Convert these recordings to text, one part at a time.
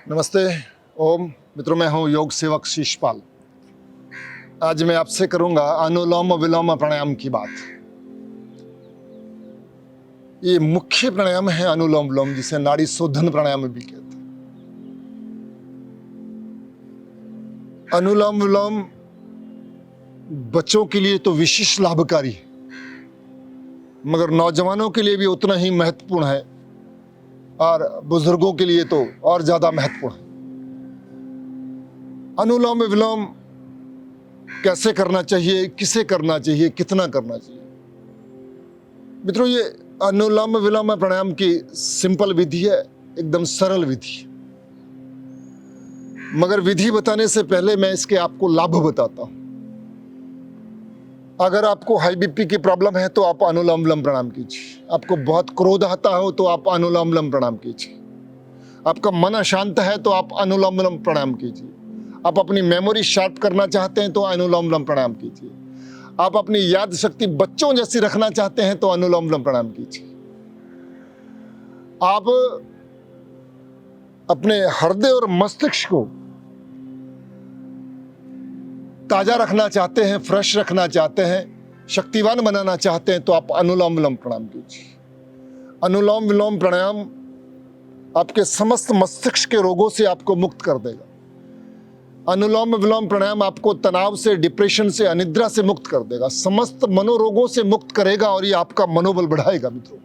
नमस्ते। ओम मित्रों, मैं हूं योग सेवक शीशपाल। आज मैं आपसे करूंगा अनुलोम विलोम प्राणायाम की बात। ये मुख्य प्राणायाम है अनुलोम विलोम, जिसे नाड़ी शोधन प्राणायाम भी कहते हैं। अनुलोम विलोम बच्चों के लिए तो विशेष लाभकारी है, मगर नौजवानों के लिए भी उतना ही महत्वपूर्ण है और बुजुर्गों के लिए तो और ज्यादा महत्वपूर्ण है। अनुलोम विलोम कैसे करना चाहिए, किसे करना चाहिए, कितना करना चाहिए। मित्रों, ये अनुलोम विलोम प्राणायाम की सिंपल विधि है, एकदम सरल विधि है। मगर विधि बताने से पहले मैं इसके आपको लाभ बताता हूं। अगर आपको हाई बीपी की प्रॉब्लम है तो आप अनुलोम विलोम प्राणायाम कीजिए। आपको बहुत क्रोध आता हो तो आप अनुलोम विलोम प्राणायाम कीजिए। आपका मन अशांत है तो आप अनुलोम विलोम प्राणायाम कीजिए। आप अपनी मेमोरी शार्प करना चाहते हैं तो अनुलोम विलोम प्राणायाम कीजिए। आप अपनी याद शक्ति बच्चों जैसी रखना चाहते हैं तो अनुलोम विलोम प्राणायाम कीजिए। आप अपने हृदय और मस्तिष्क को ताजा रखना चाहते हैं, फ्रेश रखना चाहते हैं, शक्तिवान बनाना चाहते हैं तो आप अनुलोम विलोम प्राणायाम कीजिए। अनुलोम विलोम प्राणायाम आपके समस्त मस्तिष्क के रोगों से आपको मुक्त कर देगा। अनुलोम विलोम प्राणायाम आपको तनाव से, डिप्रेशन से, अनिद्रा से मुक्त कर देगा, समस्त मनोरोगों से मुक्त करेगा और ये आपका मनोबल बढ़ाएगा। मित्रों,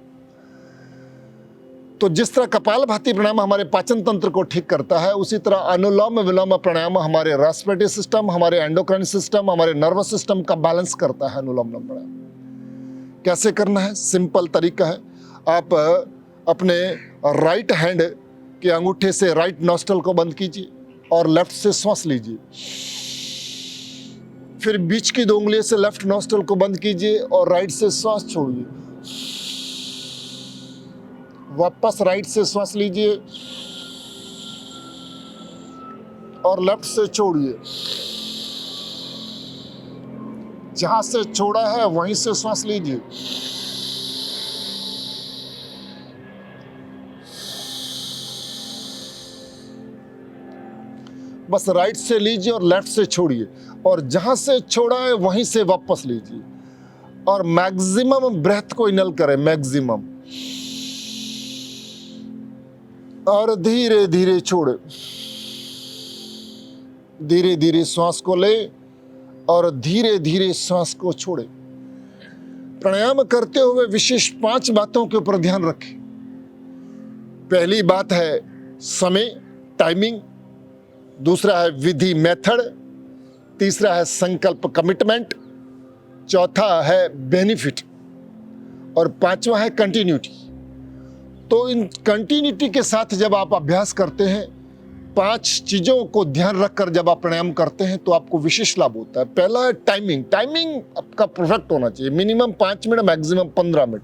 तो जिस तरह कपालभाति प्राणायाम हमारे पाचन तंत्र को ठीक करता है, उसी तरह अनुलोम विलोम प्राणायाम हमारे रेस्पिरेटरी सिस्टम, हमारे एंडोक्राइन सिस्टम, हमारे नर्वस सिस्टम का बैलेंस करता है। अनुलोम विलोम प्राणायाम कैसे करना है? सिंपल तरीका है। आप अपने राइट हैंड के अंगूठे से राइट नॉस्ट्रल को बंद कीजिए और लेफ्ट से श्वास लीजिए। फिर बीच की 2 उंगलियों से लेफ्ट नॉस्ट्रल को बंद कीजिए और राइट से श्वास छोड़िए। वापस राइट से श्वास लीजिए और लेफ्ट से छोड़िए। जहां से छोड़ा है वहीं से श्वास लीजिए। बस राइट से लीजिए और लेफ्ट से छोड़िए, और जहां से छोड़ा है वहीं से वापस लीजिए और मैक्सिमम ब्रेथ को इनहेल करें, मैक्सिमम, और धीरे धीरे छोड़े। धीरे धीरे श्वास को ले और धीरे धीरे श्वास को छोड़े। प्राणायाम करते हुए विशेष 5 बातों के ऊपर ध्यान रखें। पहली बात है समय, टाइमिंग। दूसरा है विधि, मेथड। तीसरा है संकल्प, कमिटमेंट। चौथा है बेनिफिट और 5वां है कंटिन्यूटी। तो इन कंटिन्यूटी के साथ जब आप अभ्यास करते हैं, 5 चीजों को ध्यान रखकर जब आप प्राणायाम करते हैं तो आपको विशेष लाभ होता है। पहला है टाइमिंग। टाइमिंग आपका परफेक्ट होना चाहिए, मिनिमम 5 मिनट, मैक्सिमम 15 मिनट।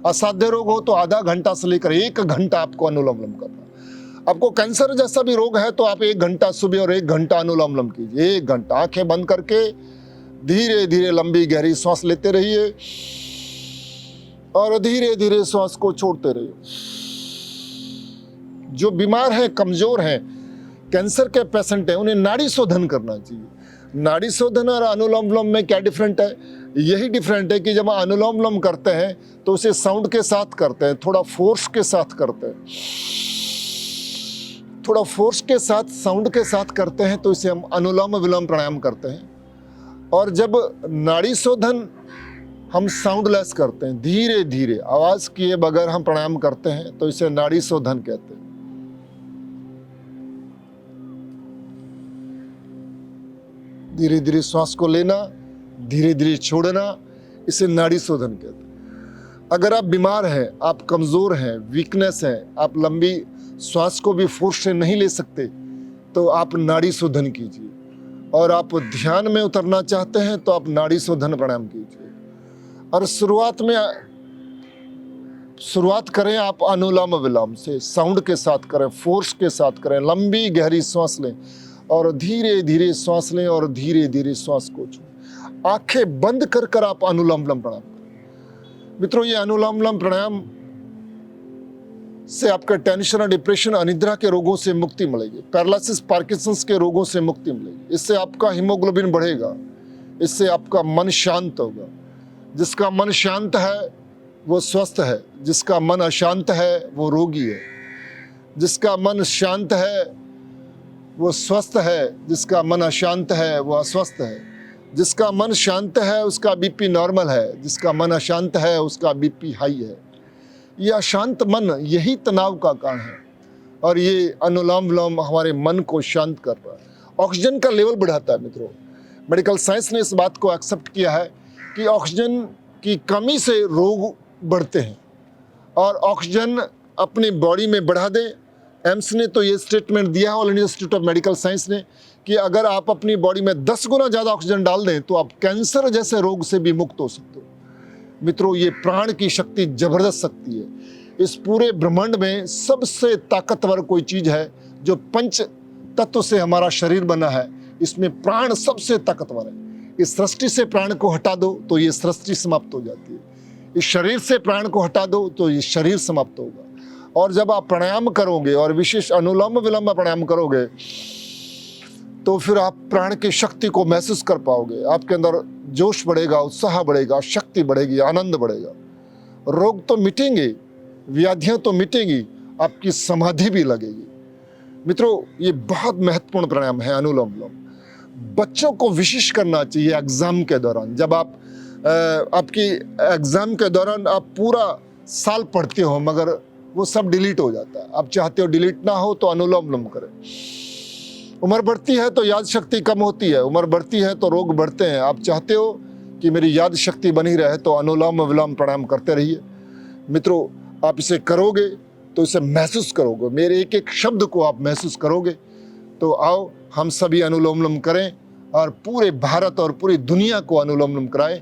असाध्य रोग हो तो आधा घंटा से लेकर 1 घंटा आपको अनुलोम विलोम करना। आपको कैंसर जैसा भी रोग है तो आप 1 घंटा सुबह और 1 घंटा अनुलोम विलोम कीजिए। 1 घंटा आंखें बंद करके धीरे धीरे लंबी गहरी सांस लेते रहिए और धीरे धीरे श्वास को छोड़ते रहिए। जो बीमार है, कमजोर है, कैंसर के पेशेंट है, उन्हें नाड़ी शोधन करना चाहिए। नाड़ी शोधन और अनुलोम विलोम में क्या डिफरेंट है? यही डिफरेंट है कि जब हम अनुलोम विलोम करते हैं तो उसे साउंड के साथ करते हैं, थोड़ा फोर्स के साथ करते हैं। थोड़ा फोर्स के साथ, साउंड के साथ करते हैं तो इसे हम अनुलोम विलोम प्राणायाम करते हैं। और जब नाड़ी शोधन हम साउंडलेस करते हैं, धीरे धीरे आवाज किए बगैर हम प्राणायाम करते हैं तो इसे नाड़ी शोधन कहते हैं। धीरे धीरे श्वास को लेना, धीरे धीरे छोड़ना, इसे नाड़ी शोधन कहते हैं। अगर आप बीमार हैं, आप कमजोर हैं, वीकनेस है, आप लंबी श्वास को भी फोर्स से नहीं ले सकते तो आप नाड़ी शोधन कीजिए। और आप ध्यान में उतरना चाहते हैं तो आप नाड़ी शोधन प्राणायाम कीजिए। और शुरुआत करें आप अनुलोम विलोम से, साउंड के साथ करें, फोर्स के साथ करें, लंबी गहरी श्वास लें और धीरे धीरे श्वास लें और धीरे धीरे श्वास को छोड़ें। आंखें बंद कर कर आप अनुलोम विलोम प्राणायाम करें। मित्रों, ये अनुलोम विलोम प्राणायाम से आपका टेंशन और डिप्रेशन, अनिद्रा के रोगों से मुक्ति मिलेगी, पैरालिसिस, पार्किंसंस के रोगों से मुक्ति मिलेगी। इससे आपका हीमोग्लोबिन बढ़ेगा, इससे आपका मन शांत होगा। जिसका मन शांत है वो स्वस्थ है, जिसका मन अशांत है वो रोगी है। जिसका मन शांत है वो स्वस्थ है, जिसका मन अशांत है वो अस्वस्थ है। जिसका मन शांत है उसका बीपी नॉर्मल है, जिसका मन अशांत है उसका बीपी हाई है। ये अशांत मन यही तनाव का कारण है, और ये अनुलोम विलोम हमारे मन को शांत कर रहा है। ऑक्सीजन का लेवल बढ़ाता है मित्रों। मेडिकल साइंस ने इस बात को एक्सेप्ट किया है कि ऑक्सीजन की कमी से रोग बढ़ते हैं, और ऑक्सीजन अपनी बॉडी में बढ़ा दें। एम्स ने तो ये स्टेटमेंट दिया है, all India institute of medical science ने, कि अगर आप अपनी बॉडी में 10 गुना ज़्यादा ऑक्सीजन डाल दें तो आप कैंसर जैसे रोग से भी मुक्त हो सकते हो। मित्रों, ये प्राण की शक्ति जबरदस्त शक्ति है। इस पूरे ब्रह्मांड में सबसे ताकतवर कोई चीज़ है जो पंच तत्व से हमारा शरीर बना है, इसमें प्राण सबसे ताकतवर है। इस सृष्टि से प्राण को हटा दो तो ये सृष्टि समाप्त हो जाती है। इस शरीर से प्राण को हटा दो तो ये शरीर समाप्त होगा। और जब आप प्राणायाम करोगे और विशेष अनुलोम विलोम प्राणायाम करोगे तो फिर आप प्राण की शक्ति को महसूस कर पाओगे। आपके अंदर जोश बढ़ेगा, उत्साह बढ़ेगा, शक्ति बढ़ेगी, आनंद बढ़ेगा। रोग तो मिटेंगे, व्याधियां तो मिटेंगी, आपकी समाधि भी लगेगी। मित्रों, ये बहुत महत्वपूर्ण प्राणायाम है अनुलोम विलोम। बच्चों को विशेष करना चाहिए एग्जाम के दौरान। जब आपकी एग्जाम के दौरान आप पूरा साल पढ़ते हो मगर वो सब डिलीट हो जाता है, आप चाहते हो डिलीट ना हो तो अनुलोम विलोम करें। उम्र बढ़ती है तो याद शक्ति कम होती है, उम्र बढ़ती है तो रोग बढ़ते हैं। आप चाहते हो कि मेरी याद शक्ति बनी रहे तो अनुलोम विलोम प्राणायाम करते रहिए। मित्रों, आप इसे करोगे तो इसे महसूस करोगे, मेरे एक एक शब्द को आप महसूस करोगे। तो आओ हम सभी अनुलोम विलोम करें और पूरे भारत और पूरी दुनिया को अनुलोम विलोम कराएं।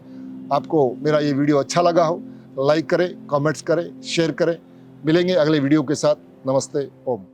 आपको मेरा ये वीडियो अच्छा लगा हो, लाइक करें, कमेंट्स करें, शेयर करें। मिलेंगे अगले वीडियो के साथ। नमस्ते, ओम।